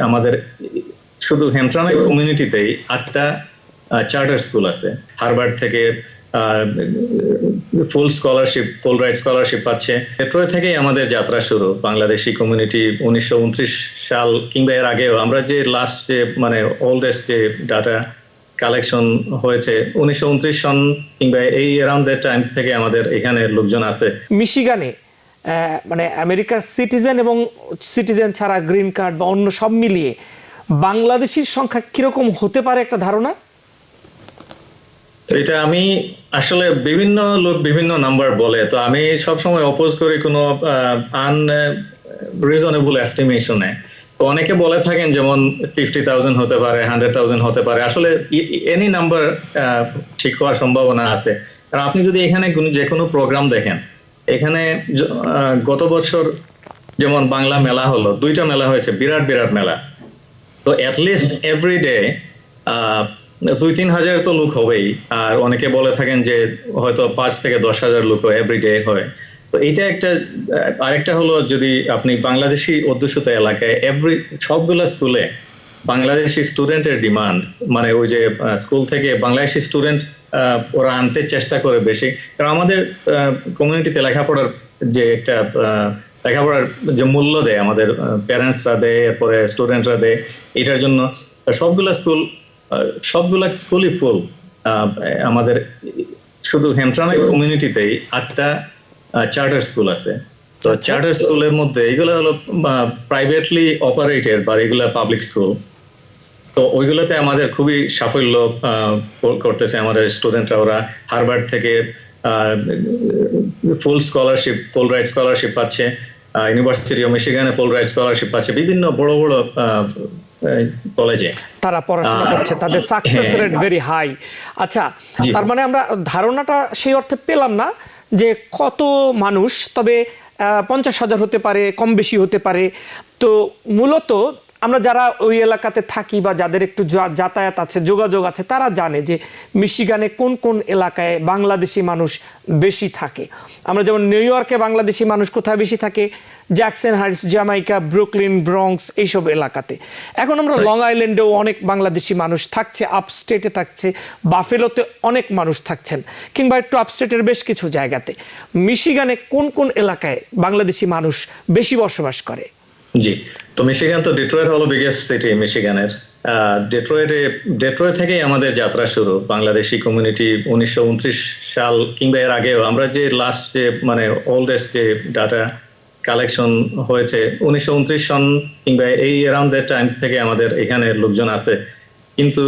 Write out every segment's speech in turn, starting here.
আমাদের শুধু হ্যামট্রামে কমিউনিটিতেই 8টা charter school আছে। হার্ভার্ড থেকে full scholarship, Fulbright scholarship পাচ্ছে। ডেট্রয়েট থেকেই আমাদের যাত্রা শুরু। বাংলাদেশি কমিউনিটি 1929 সাল কিংবা এর আগেও আমরা যে লাস্ট যে মানে ওল্ডেস্ট যে ডাটা কালেকশন হয়েছে 1929 সন কিংবা এই অ্যারাউন্ড দ্যাট টাইম থেকে আমাদের এখানে লোকজন আছে। মিশিগানে মানে আমেরিকার সিটিজেন এবং সিটিজেন ছাড়া গ্রিন কার্ড বা অন্য সব মিলিয়ে বাংলাদেশির সংখ্যা কিরকম হতে পারে একটা ধারণা? তো এটা আমি আসলে বিভিন্ন লোক বিভিন্ন নাম্বার বলে, তো আমি সবসময় অপোজ করি কোনো আনরিজনেবল এস্টিমেশনে। তো অনেকে বলে থাকেন যেমন 50,000 হতে পারে, 100,000 হতে পারে। আসলে এনি নাম্বার ঠিক হওয়ার সম্ভাবনা আছে। কারণ আপনি যদি এখানে যে কোনো প্রোগ্রাম দেখেন, এখানে গত বছর যেমন বাংলা মেলা হলো, 2টা মেলা হয়েছে, বিরাট বিরাট মেলা। তো অ্যাটলিস্ট এভরিডে 2-3 হাজার তো লোক হবেই। আর অনেকে বলে থাকেন যে হয়তো 5 থেকে 10 হাজার লোক এভরিডে হয়। তো এটা একটা। আরেকটা হলো যদি আপনি বাংলাদেশি অধ্যুষিত এলাকায় সবগুলা স্কুলে বাংলাদেশি স্টুডেন্টের ডিমান্ড, মানে ওই যে স্কুল থেকে বাংলাদেশি স্টুডেন্ট ওরা আনতে চেষ্টা করে বেশি। কারণ আমাদের কমিউনিটিতে লেখাপড়ার যে একটা লেখাপড়ার যে মূল্য দেয় আমাদের প্যারেন্টসরা দেয়, এরপরে স্টুডেন্টরা দেয়, এটার জন্য সবগুলা স্কুলই ফুল। আমাদের শুধু হ্যামট্রামে কমিউনিটিতেই 8টা চার্টার স্কুল আছে। তো চার্টার স্কুলের মধ্যে এগুলো হলো প্রাইভেটলি অপারেটেড বা এগুলা পাবলিক স্কুল। তো ওইগুলোতে আমাদের খুবই সাফল্য করতেছে আমাদের স্টুডেন্টরা। ওরা হার্ভার্ড থেকে full scholarship, Fulbright scholarship পাচ্ছে। ইউনিভার্সিটি অফ মিশিগানে ফুল রাইট স্কলারশিপ পাচ্ছে। বিভিন্ন বড় বড় কলেজে তারা পড়াশোনা করছে, তাদের সাকসেস রেট ভেরি হাই। আচ্ছা, তার মানে আমরা ধারণাটা সেই অর্থে পেলাম না যে কত মানুষ, তবে 50,000 হতে পারে, কম বেশি হতে পারে। তো মূলত আমরা যারা ওই এলাকাতে থাকি বা যাদের একটু যাতায়াত আছে, যোগাযোগ আছে, তারা জানে যে মিশিগানে কোন কোন এলাকায় বাংলাদেশি মানুষ বেশি থাকে। আমরা যেমন নিউ ইয়র্কে বাংলাদেশি মানুষ কোথায় বেশি থাকে? Jackson Heights, Jamaica, Brooklyn, Bronx, এইসব এলাকাতে। এখন আমরা লং আইল্যান্ডেও অনেক বাংলাদেশি মানুষ থাকছে, আপস্টেটে থাকছে, বাফেলোতে অনেক মানুষ থাকছেন, কিংবা একটু আপস্টেটের বেশ কিছু জায়গাতে। মিশিগানে কোন কোন এলাকায় বাংলাদেশি মানুষ বেশি বসবাস করে? জি, তো মিশিগান তো ডেট্রয়েট হলো বিগেস্ট সিটি মিশিগানের। ডেট্রয়েট থেকেই আমাদের যাত্রা শুরু। বাংলাদেশি কমিউনিটি 1929 সাল কিংবা এর আগেও আমরা যে লাস্ট যে মানে ওল্ডেস্ট যে ডাটা কালেকশন হয়েছে 1929 সন কিংবা এই অ্যারাউন্ড দ্যাট টাইম থেকে আমাদের এখানে লোকজন আছে। কিন্তু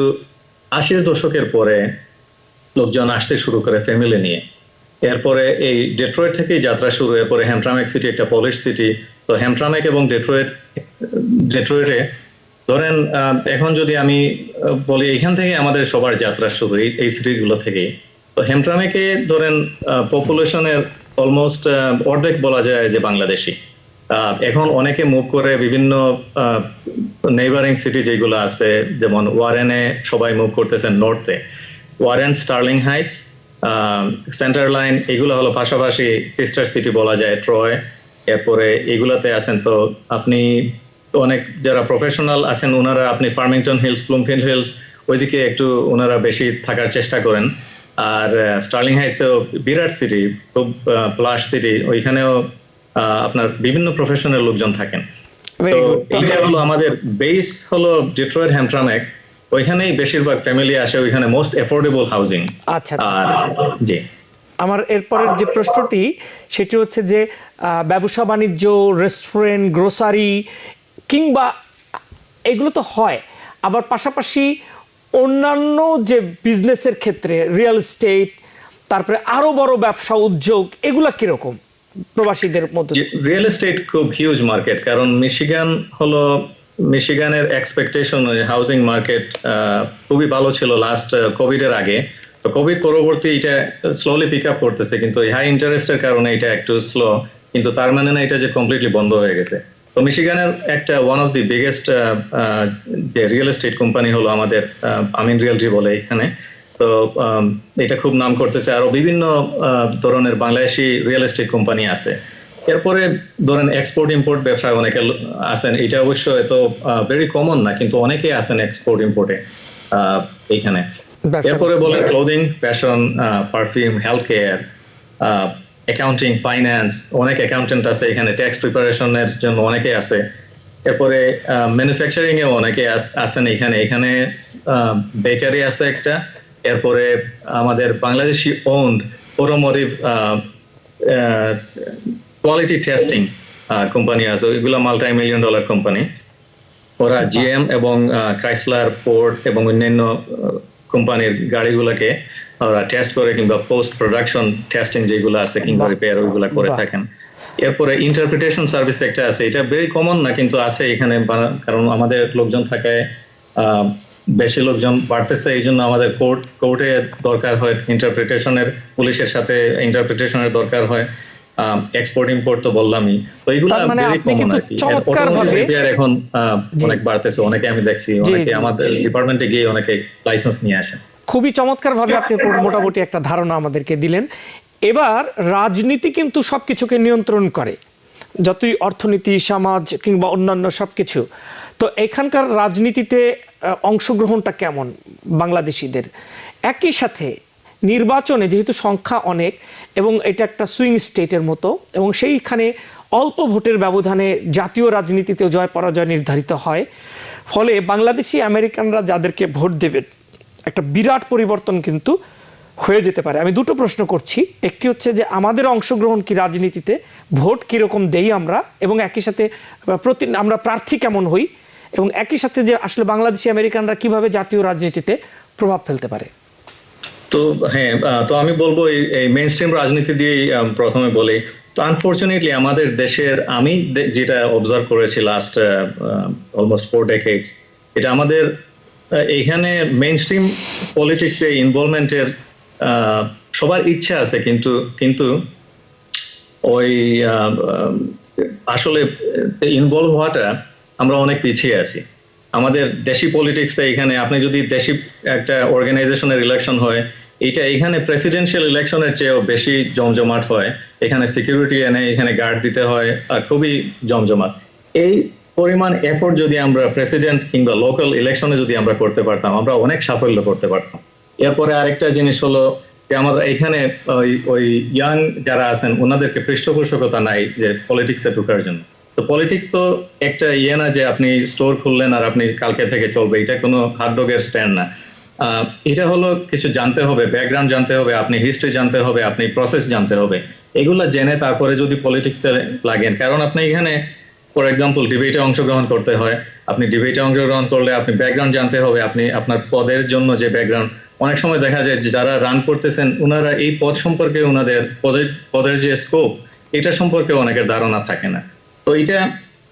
80-এর দশকের পরে লোকজন আসতে শুরু করে ফ্যামিলি নিয়ে। এরপরে এই ডেট্রয়েট থেকেই যাত্রা শুরু। এরপরে হ্যামট্রামেক সিটি একটা পলিশ সিটি। তো হ্যামট্রামেক এবং ডেট্রয়েটে ধরেন এখন যদি আমি বলি এখান থেকে আমাদের সবার যাত্রা শুরু, এই সিটিগুলো থেকেই। তো হ্যামট্রামেকে ধরেন পপুলেশনের অলমোস্ট অর্ধেক বলা যায় যে বাংলাদেশি। এখন অনেকে মুভ করে বিভিন্ন নেইবারিং সিটি যেগুলো আছে, যেমন ওয়ারেনে সবাই মুভ করতেছেন নর্থে। Warren, Sterling Heights, Center Line, এগুলো হলো পাশাপাশি সিস্টার সিটি বলা যায়, ট্রয়। এরপরে এগুলাতে আছেন তো আপনি অনেক যারা প্রফেশনাল আছেন ওনারা, আপনি ফার্মিংটন হিলস, ব্লুমফিল্ড হিলস, ওইদিকে একটু ওনারা বেশি থাকার চেষ্টা করেন। আর স্টার্লিং হাইটসও বিরাট সিটি, খুব প্লাস সিটি, ওইখানেও আপনার বিভিন্ন প্রফেশনাল লোকজন থাকেন। তো এইটা হলো আমাদের বেস হলো ডেট্রয়েট হ্যামট্রামেক। ওইখানেই বেশিরভাগ ফ্যামিলি আসে, ওইখানে মোস্ট এফোর্ডেবল হাউজিং। আচ্ছা, আর জি, আমার এরপরের যে প্রশ্নটি সেটি হচ্ছে যে ব্যবসা বাণিজ্য, রেস্টুরেন্ট, গ্রোসারি কিংবা এগুলো তো হয়, আবার পাশাপাশি অন্যান্য যে বিজনেসের ক্ষেত্রে রিয়েল এস্টেট, তারপরে আরো বড় ব্যবসা উদ্যোগ, এগুলা কিরকম প্রবাসীদের মধ্যে? রিয়েল এস্টেট খুব হিউজ মার্কেট। কারণ মিশিগানের এক্সপেকটেশন হাউজিং মার্কেট খুবই ভালো ছিল লাস্ট কোভিডের আগে। তো কোভিড পরবর্তী এটা স্লোলি পিক আপ করতেছে, কিন্তু হাই ইন্টারেস্টের কারণে এটা একটু স্লো। কিন্তু তার মানে না এটা যে কমপ্লিটলি বন্ধ হয়ে গেছে। তো মিশিগানের একটা ওয়ান অফ দি বিগেস্ট যে রিয়েল এস্টেট কোম্পানি হলো আমাদের আমিন রিয়েলটি বলে এখানে। তো এটা খুব নাম করতেছে। আরো বিভিন্ন ধরনের বাংলাদেশি রিয়েল এস্টেট কোম্পানি আছে। এরপরে ধরেন এক্সপোর্ট ইম্পোর্ট ব্যবসায় অনেকে আছেন, এটা অবশ্য এত ভেরি কমন না, কিন্তু অনেকেই আছেন এক্সপোর্ট ইম্পোর্টে এইখানে। এরপরে বলে clothing, fashion, perfume, health care, accounting, finance, অনেক অ্যাকাউন্টেন্ট আছে এখানে, ট্যাক্স প্রিপারেশনের জন্য অনেকে আছে। এরপরে ম্যানুফ্যাকচারিং এ অনেকে আছেন এখানে, এখানে বেকারি আছে একটা। এরপরে আমাদের Bangladeshi owned automotive quality testing company আছে, ওইগুলো মাল্টি মিলিয়ন ডলার কোম্পানি। ওরা জিএম এবং ক্রাইসলার, ফোর্ড এবং অন্যান্য কোম্পানির গাড়িগুলোকে ওরা টেস্ট করে, কিংবা পোস্ট প্রোডাকশন টেস্টিং যেগুলো আছে কিংবা রিপেয়ার ওইগুলো করে থাকেন। এরপরে ইন্টারপ্রিটেশন সার্ভিস একটা আছে, এটা ভেরি কমন না কিন্তু আছে এখানে, কারণ আমাদের লোকজন থাকায় বেশি লোকজন বাড়তেছে, এই জন্য আমাদের কোর্টে দরকার হয় ইন্টারপ্রিটেশনের, পুলিশের সাথে ইন্টারপ্রিটেশনের দরকার হয়। এক্সপোর্ট ইম্পোর্ট তো বললামই, তো এইগুলো ভেরি কমন আর কি। এখন অনেক বাড়তেছে, অনেকে আমি দেখছি, অনেকে আমাদের ডিপার্টমেন্টে গিয়ে অনেকে লাইসেন্স নিয়ে আসেন। খুবই চমৎকার ভাবে আপনি মোটামুটি একটা ধারণা আমাদেরকে দিলেন। এবার রাজনীতি কিন্তু সবকিছুকে নিয়ন্ত্রণ করে, যতই অর্থনীতি, সমাজ কিংবা অন্যান্য সবকিছু। তো এখানকার রাজনীতিতে অংশগ্রহণটা কেমন বাংলাদেশিদের? একই সাথে নির্বাচনে যেহেতু সংখ্যা অনেক এবং এটা একটা সুইং স্টেটের মতো, এবং সেইখানে অল্প ভোটের ব্যবধানে জাতীয় রাজনীতিতেও জয় পরাজয় নির্ধারিত হয়, ফলে বাংলাদেশি আমেরিকানরা যাদেরকে ভোট দেবে একটা বিরাট পরিবর্তন কিন্তু হয়ে যেতে পারে। আমি দুটো প্রশ্ন করছি, একটি হচ্ছে যে আমাদের অংশগ্রহণ কি রাজনীতিতে, ভোট কীরকম দেই আমরা, এবং একই সাথে আমরা প্রার্থী কেমন হই, এবং একই সাথে যে আসলে বাংলাদেশি আমেরিকানরা কিভাবে জাতীয় রাজনীতিতে প্রভাব ফেলতে পারে। তো হ্যাঁ, তো আমি বলবো এই মেইন স্ট্রিম রাজনীতি দিয়েই প্রথমে বলি। তো আনফরচুনেটলি আমাদের দেশের, আমি যেটা অবজার্ভ করেছি লাস্ট অলমোস্ট 4 decades, এটা আমাদের এইখানে মেইন স্ট্রিম পলিটিক্সে ইনভলভমেন্টের সবার ইচ্ছা আছে, কিন্তু ওই আসলে ইনভলভ হওয়াটা আমরা অনেক পিছিয়ে আছি। আমাদের দেশি পলিটিক্সটা এখানে, আপনি যদি দেশি একটা অর্গানাইজেশনের ইলেকশন হয়, এটা এখানে প্রেসিডেন্সিয়াল ইলেকশনের চেয়েও বেশি জমজমাট হয়। এখানে সিকিউরিটি এনে এখানে গার্ড দিতে হয়, আর খুবই জমজমাট। এই পরিমাণ এফোর্ট যদি আমরা প্রেসিডেন্ট কিংবা লোকাল ইলেকশনে যদি আমরা করতে পারতাম, আমরা অনেক সাফল্য করতে পারতাম। এরপরে আরেকটা জিনিস হলো যে আমরা এখানে ওই ইয়াং যারা আছেন ওনাদেরকে পৃষ্ঠপোষকতা নাই যে পলিটিক্সে ঢোকার জন্য। তো পলিটিক্স তো একটা না যে আপনি স্টোর খুললেন আর আপনি কালকে থেকে চলবে, এটা কোনো হাটডগের স্ট্যান্ড না। এটা হলো কিছু জানতে হবে, ব্যাকগ্রাউন্ড জানতে হবে, আপনি হিস্ট্রি জানতে হবে, আপনি প্রসেস জানতে হবে। এগুলা জেনে তারপরে যদি পলিটিক্সে লাগেন, কারণ আপনি এখানে ফর এক্সাম্পল ডিবেটে অংশগ্রহণ করতে হয়, আপনি ডিবেটে অংশগ্রহণ করলে আপনি ব্যাকগ্রাউন্ড জানতে হবে, আপনি আপনার পদের জন্য যে ব্যাকগ্রাউন্ড, অনেক সময় দেখা যায় যে যারা রান করতেছেন ওনারা এই পদ সম্পর্কে, ওনাদের পদের যে স্কোপ এটা সম্পর্কে অনেকের ধারণা থাকে না। তো এটা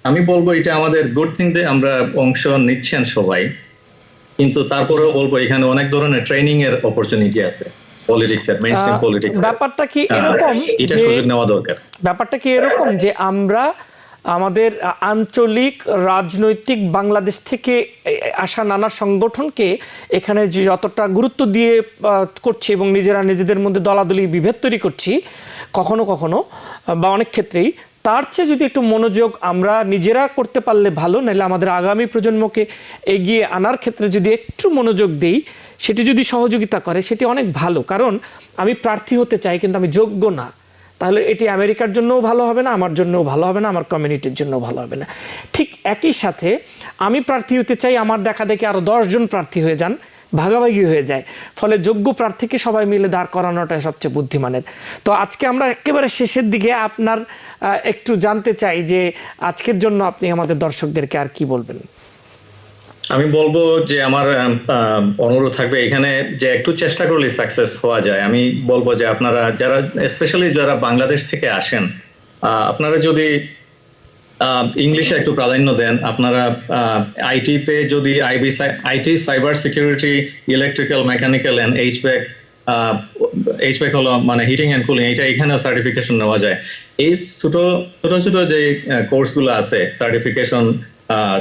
আমি বলবো এটা আমাদের গুড থিং যে আমরা অংশ নিচ্ছেন সবাই, কিন্তু তারপরেও বলবো এখানে অনেক ধরনের ট্রেনিং এর অপরচুনিটি আছে পলিটিক্সের, মেইনস্ট্রিম পলিটিক্স। ব্যাপারটা কি এরকম এটা সুযোগ নেওয়া দরকার? ব্যাপারটা কি এরকম যে আমরা আমাদের আঞ্চলিক রাজনৈতিক বাংলাদেশ থেকে আসা নানা সংগঠনকে এখানে যে যতটা গুরুত্ব দিয়ে করছি এবং নিজেরা নিজেদের মধ্যে দলাদলি বিভেদ তৈরি করছি কখনো কখনো বা অনেক ক্ষেত্রেই, তার চেয়ে যদি একটু মনোযোগ আমরা নিজেরা করতে পারলে ভালো, নাহলে আমাদের আগামী প্রজন্মকে এগিয়ে আনার ক্ষেত্রে যদি একটু মনোযোগ দেই, সেটি যদি সহযোগিতা করে সেটি অনেক ভালো। কারণ আমি প্রার্থী হতে চাই কিন্তু আমি যোগ্য না, তাহলে এটি আমেরিকার জন্যও ভালো হবে না, আমার জন্যও ভালো হবে না, আমার কমিউনিটির জন্যও ভালো হবে না। ঠিক একই সাথে আমি প্রার্থী হতে চাই, আমার দেখা দেখি আরও 10 জন প্রার্থী হয়ে যান, ভাগাভাগি হয়ে যায়, ফলে যোগ্য প্রার্থীকে সবাই মিলে দাঁড় করানোটাই সবচেয়ে বুদ্ধিমানের। তো আজকে আমরা একেবারে শেষের দিকে আপনার একটু জানতে চাই যে আজকের জন্য আপনি আমাদের দর্শকদেরকে আর কি বলবেন? আমি বলবো যে আমার অনুরোধ থাকবে এখানে যে একটু চেষ্টা করলে সাকসেস হওয়া যায়। আমি বলবো যে আপনারা যারা স্পেশালি যারা বাংলাদেশ থেকে আসেন, আপনারা যদি ইংলিশে একটু প্রাধান্য দেন, আপনারা আইটিতে যদি IT, cyber security, electrical, mechanical and HVAC হলো মানে হিটিং এন্ড কুলিং, এটা এখানেও সার্টিফিকেশন নেওয়া যায়। এই ছোট ছোট যে কোর্সগুলো আছে, সার্টিফিকেশন,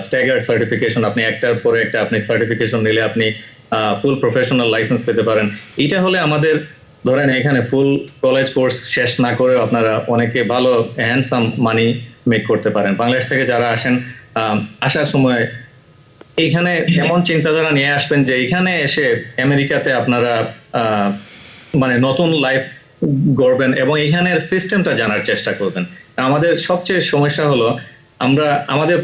স্ট্যাগার্ড সার্টিফিকেশন, আপনি একটার পরে একটা আপনি সার্টিফিকেশন নিলে আপনি ফুল প্রফেশনাল লাইসেন্স পেতে পারেন। এটা হলে আমাদের ধরেন এখানে ফুল কলেজ কোর্স শেষ না করে আপনারা অনেকে ভালো হ্যান্ডসাম মানি মেক করতে পারেন। বাংলাদেশ থেকে যারা আসেন, আসার সময় এইখানে এমন চিন্তাধারা নিয়ে আসবেন যে এখানে এসে আমেরিকাতে আপনারা মানে নতুন লাইফ গড়বেন এবং এখানের সিস্টেমটা জানার চেষ্টা করবেন। আমাদের সবচেয়ে সমস্যা হলো আমাদের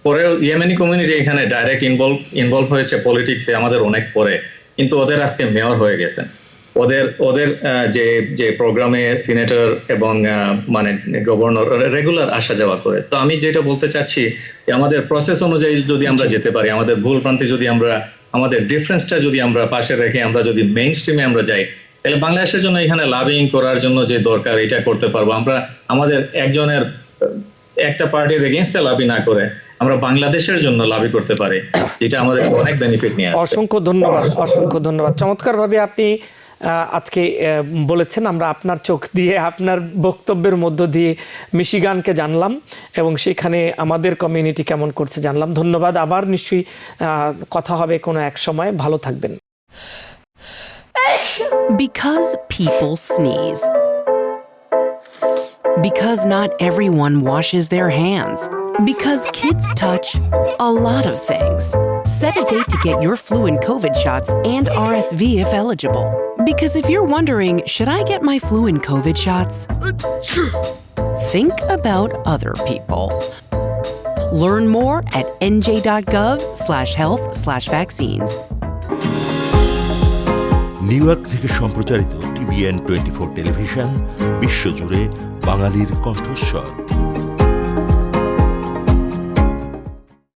পরেও ইয়েমেনি কমিউনিটি এখানে ডাইরেক্ট ইনভলভ হয়েছে পলিটিক্সে আমাদের অনেক পরে, কিন্তু ওদের আজকে মেয়র হয়ে গেছেন। ওদের যে প্রোগ্রামে সিনেটর এবং মানে গভর্নর রেগুলার আসা যাওয়া করে। তো আমি যেটা বলতে চাচ্ছি যে আমাদের প্রসেস অনুযায়ী যদি আমরা যেতে পারি, আমাদের ভুল ভ্রান্তি যদি আমাদের ডিফারেন্সটা যদি আমরা পাশে রেখে আমরা যদি মেইন স্ট্রিমে আমরা যাই, তাহলে বাংলাদেশের জন্য এখানে লবিং করার জন্য যে দরকার এটা করতে পারবো আমরা। আমাদের একটা পার্টির এগেইনস্টে লবি না করে আমরা বাংলাদেশের জন্য লবি করতে পারি, এটা আমাদের অনেক বেনিফিট নিয়ে আসবে। অসংখ্য ধন্যবাদ। চমৎকারভাবে আপনি আজকে বলেছেন। আমরা আপনার চোখ দিয়ে, আপনার বক্তব্যের মধ্য দিয়ে মিশিগানকে জানলাম এবং সেখানে আমাদের কমিউনিটি কেমন করছে জানলাম। ধন্যবাদ। আবার নিশ্চয়ই কথা হবে কোনো এক সময়। ভালো থাকবেন। Because people sneeze. Because not everyone washes their hands. Because kids touch a lot of things. Set a date to get your flu and COVID shots and RSV if eligible. Because if you're wondering, should I get my flu and COVID shots? Think about other people. Learn more at nj.gov/health/vaccines. New York থেকে সম্প্রচারিত TBN24 television বিশ্বজুড়ে বাঙালির কণ্ঠস্বর।